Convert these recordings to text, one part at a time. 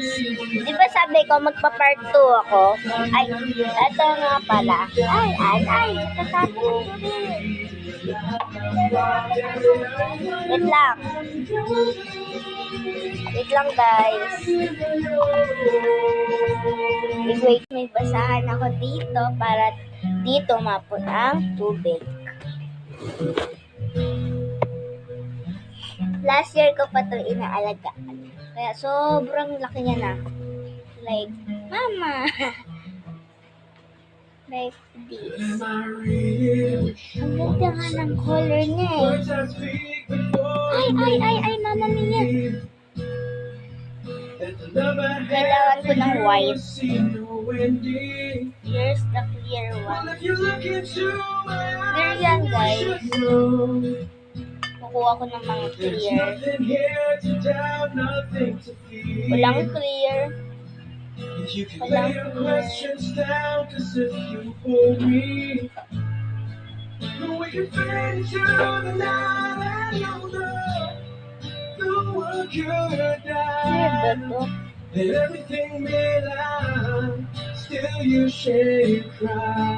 guys, di ba sabi ko magpa-part 2 ako? Ay, eto nga pala. Ay, tatapos ko rin. Wait lang. Wait lang guys. Wait, may basahan ako dito para dito mapun ang tubig. Last year ko pa ito inaalagaan. Kaya sobrang laki niya na. Like, mama. Like this. Ang ganda nga ng color niya eh. Ay, mama niya. Kailangan ko ng white. Here's the clear one. Clear yan guys. Kukuha ko ng mga clear. Walang clear. Walang clear ba to? Everything may lie, still you share and cry.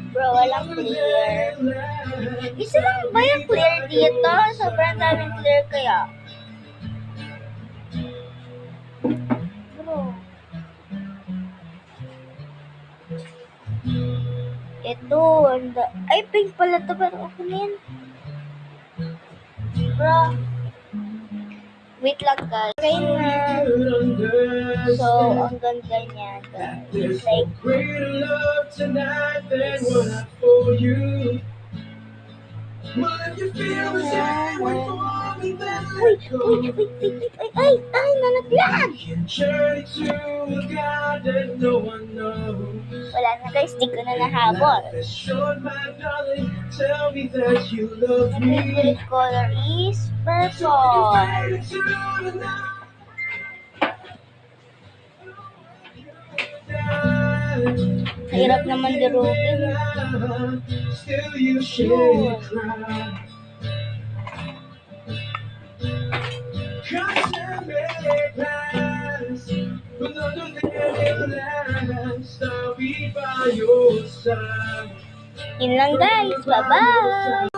Bro, walang clear. Isa lang ba yung clear dito? Sobrang daming clear kaya. Bro. Ito, ay pink pala to, pero ako na yan. Bro. Wait lang guys. Okay na. So, ang ganda niya guys. Like, ay, nalaglag! Wala na guys, di ko na nahabol. My favorite color is purple. Hirap naman durugin. Yun. Yun lang guys. Bye-bye!